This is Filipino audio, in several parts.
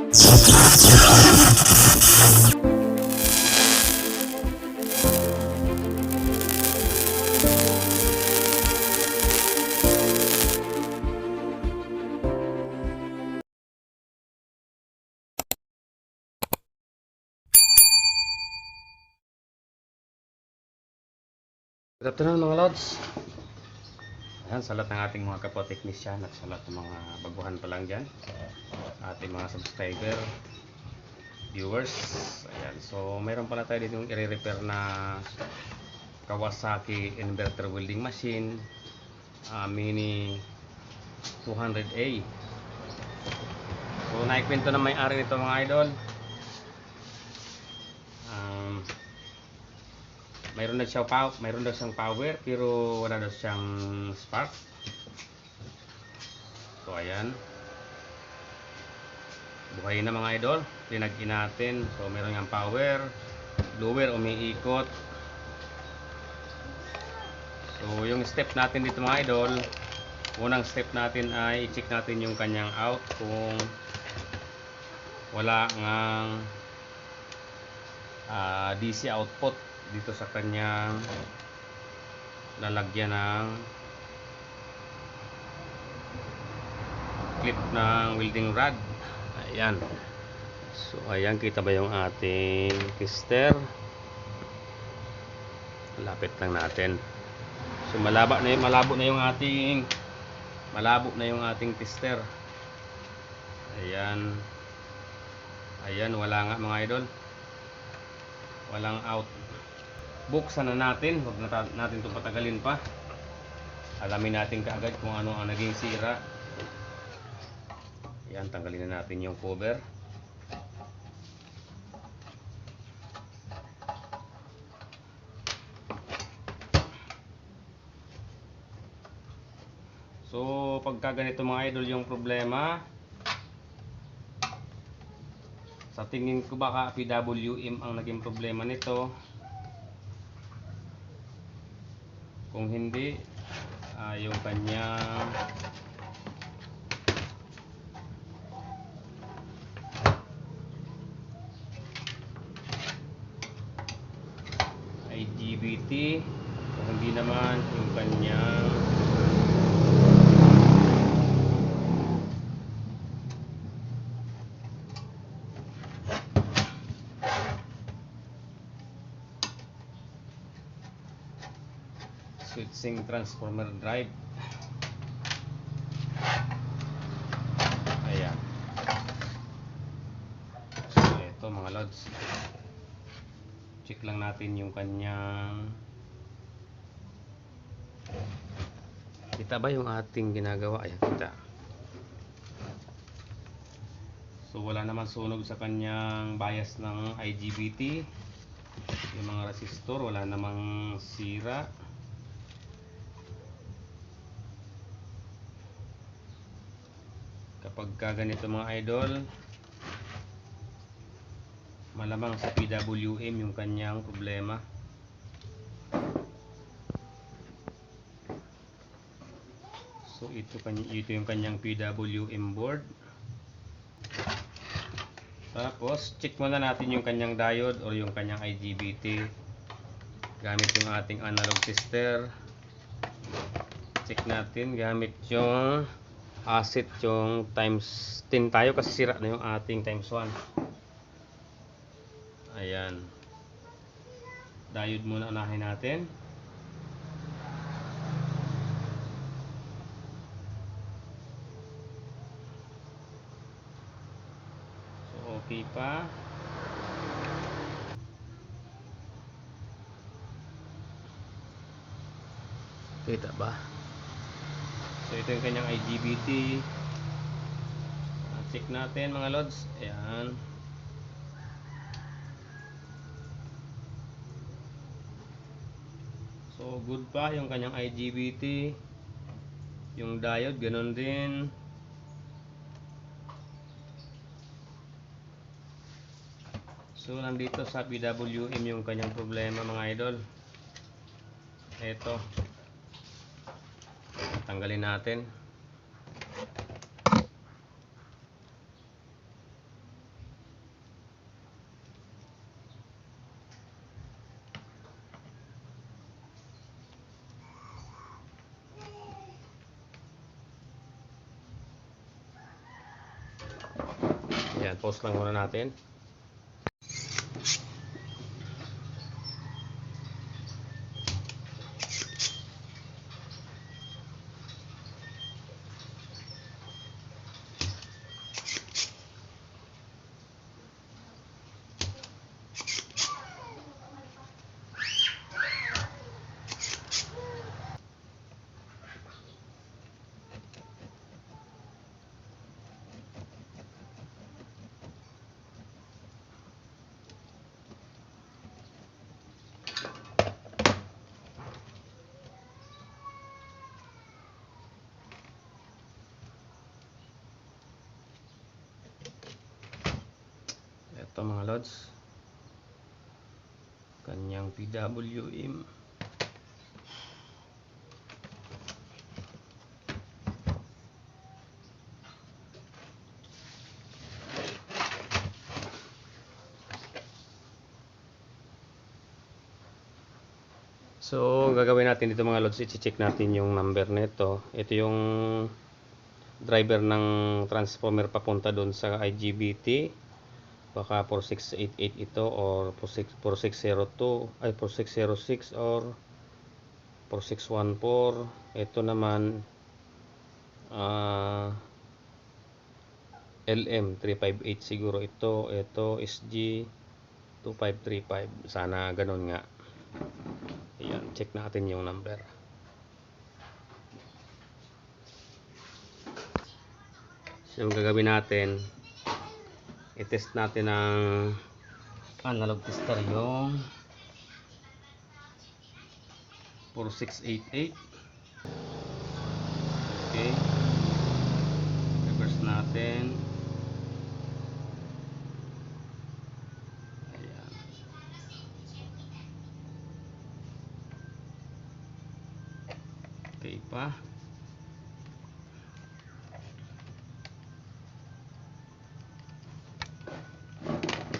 Good afternoon mga lods. Ayan, sa lahat ng ating mga kapwa-technician at sa lahat ng mga baguhan pa lang dyan, ating mga subscriber, viewers. Ayan, so mayroon pala tayo dito yung i-repair na Kawasaki inverter welding machine, Mini 200A. So naikwento na may-ari nito mga idol. Mayroon daw siyang power pero wala daw siyang spark. So ayan, buhay na mga idol, linagin natin. So meron yang power, blower umiikot. So yung step natin dito mga idol, unang step natin ay i-check natin yung kanyang out kung wala ngang DC output dito sa kanyang lalagyan ng clip ng welding rod. Ayan, so ayan, kita ba yung ating tester? Lapit lang natin. So malabo na yung ating tester. Ayan, wala nga mga idol, walang out. Buksan na natin, huwag na natin itong patagalin pa. Alamin natin kaagad kung ano ang naging sira. Ayan, tanggalin na natin yung cover. So pagka ganito mga idol yung problema, sa tingin ko baka PWM ang naging problema nito. Kung hindi, yung kanyang IGBT, kung hindi naman yung kanyang switching transformer drive. Ayan, so ito mga lods, check lang natin yung kanyang, kita ba yung ating ginagawa? Ayan, kita. So wala naman sunog sa kanyang bias ng IGBT, yung mga resistor wala namang sira. Kapag ganito mga idol, malamang sa PWM yung kanyang problema. So ito yung kanyang PWM board. Tapos check muna natin yung kanyang diode or yung kanyang IGBT gamit yung ating analog tester. Check natin gamit yung asset, yung times 10 tayo kasi sira na yung ating times 1. Ayan, diode muna unahin natin. So okay pa. Kita ba? So ito yung kanyang IGBT. Check natin mga lods. Ayan, so good pa yung kanyang IGBT. Yung diode ganun din. So nandito sa PWM yung kanyang problema mga idol. Ito, tanggalin natin. Ayan, pause lang muna natin. Ito mga lods, kanyang PWM. So gagawin natin dito mga lods, i-check natin yung number nito. Ito yung driver ng transformer papunta doon sa IGBT. Baka 4688 ito or 4602 ay 4606 or 4614. Ito naman LM358 siguro ito. Ito SG2535. Sana ganun nga. Ayan, check natin yung number. So yung gagawin natin, i-test natin ng analog tester yung 4688. Okay, reverse natin. Ayan. Okay pa.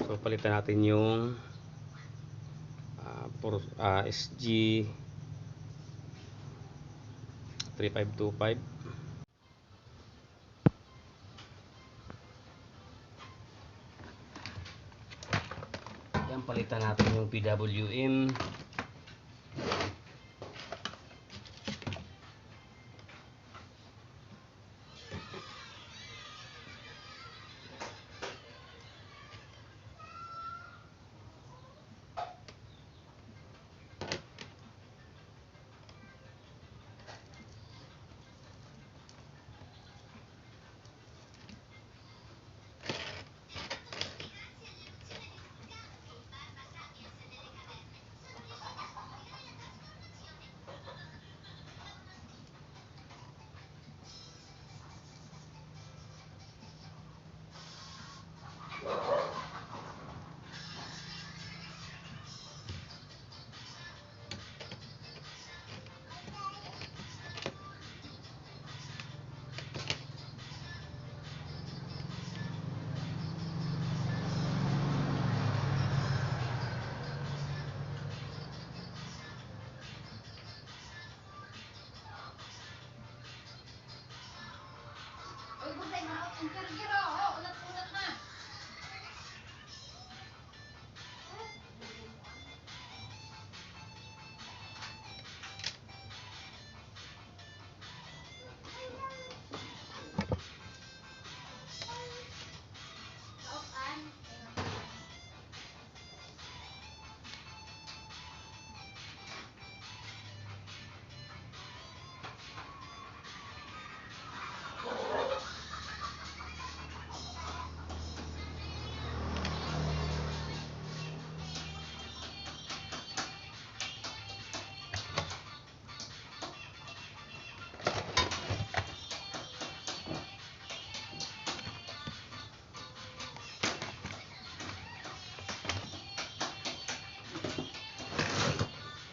So palitan natin yung SG 3525. Yan, palitan natin yung PWM.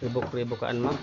Ribok-ribokaan mo.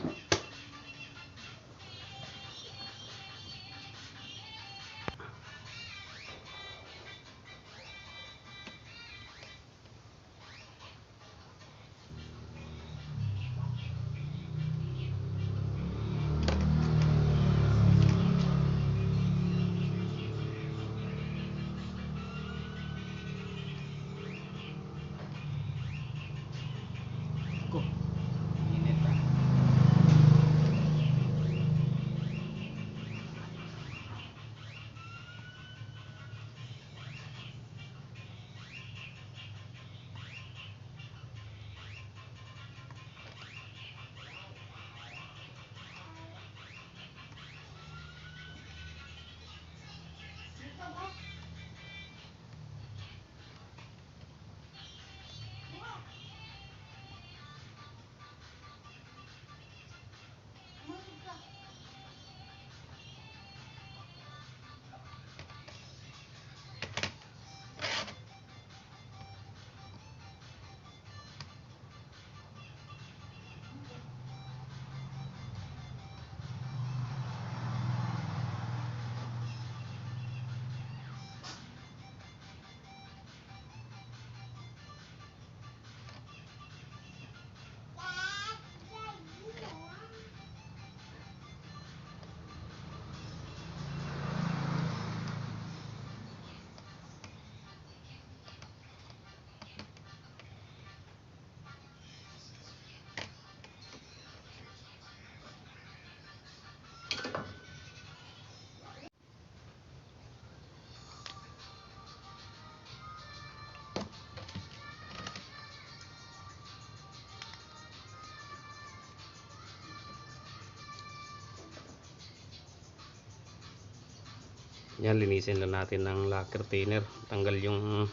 Yan, linisin lang natin ng lacquer thinner, tanggal yung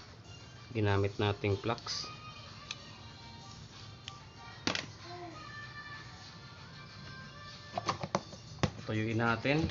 ginamit nating flux. Tuyuin natin.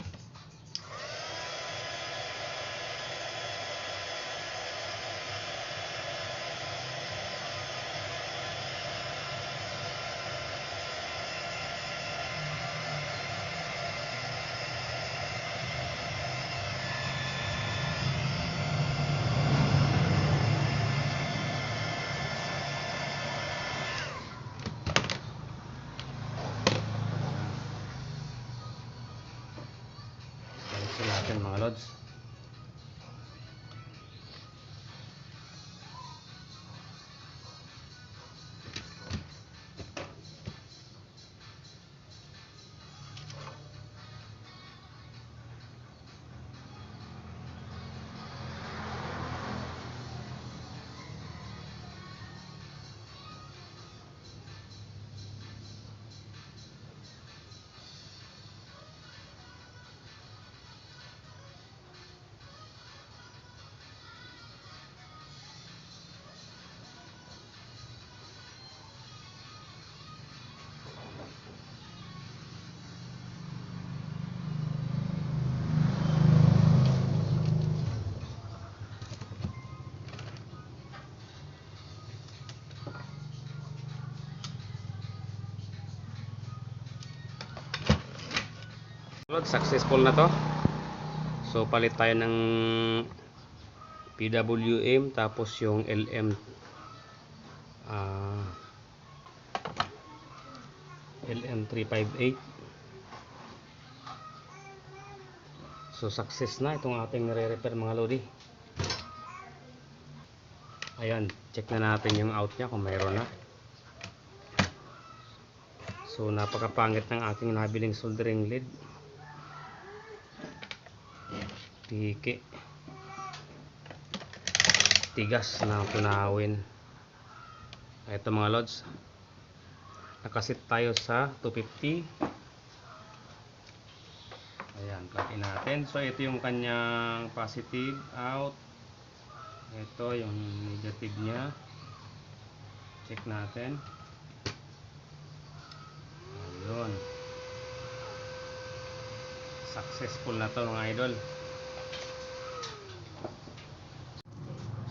Natin mga lods. Successful na to. So palit tayo ng PWM tapos yung LM358. So success na itong ating nire-repair mga lodi. Ayan, check na natin yung out nya kung mayroon na. So napakapangit ng aking nabiling soldering lead. Piki, tigas na tunawin. Ito mga lods, nakasit tayo sa 250. Ayan, plug in natin. So ito yung kanyang positive out, ito yung negative nya. Check natin. Ayun, successful na to mga idol.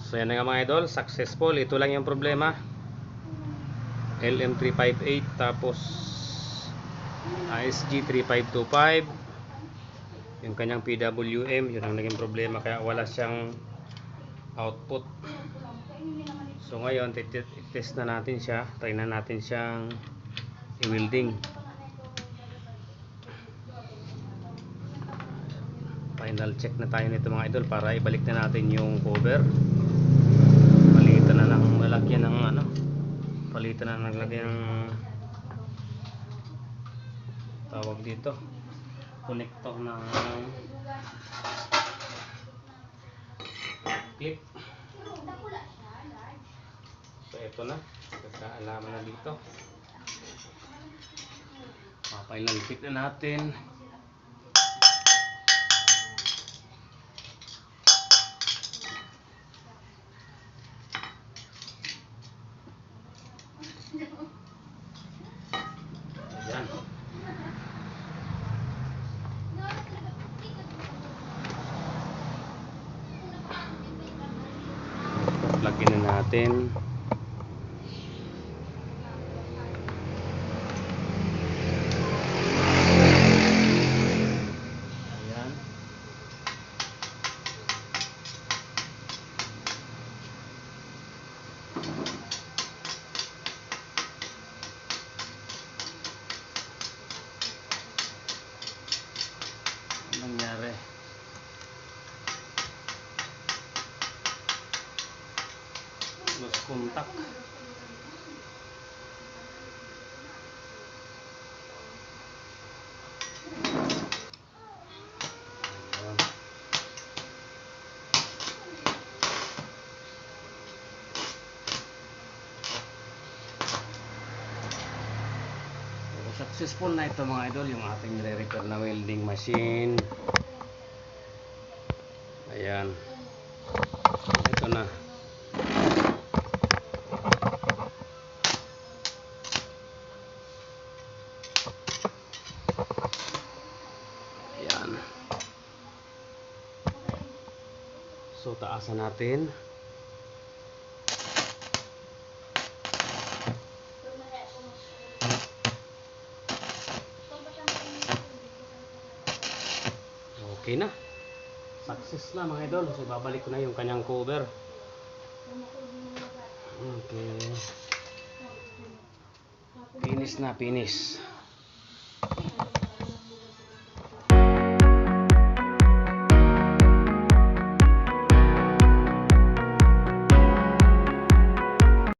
So yan nga mga idol, successful. Ito lang yung problema, LM358 tapos ASG3525, yung kanyang PWM, yun ang naging problema, kaya wala siyang output. So ngayon test na natin siya, try na natin siyang i-welding. Final check na tayo nito mga idol para ibalik na natin yung cover. Palitan na ng lalagyan ng palitan na naglagyan ng tawag dito, connector ng clip. So ito na, kaalaman na dito. Final check na natin. Ayan. Plug in na natin. Ayan. Nangyari, lost contact. Successful na ito mga idol, yung ating nire-repair na welding machine. Ayan. Ito na. Ayan. So, taasan natin. Okay na. Success na mga idol. So, babalik ko na yung kanyang cover. Okay. Finish na, finish.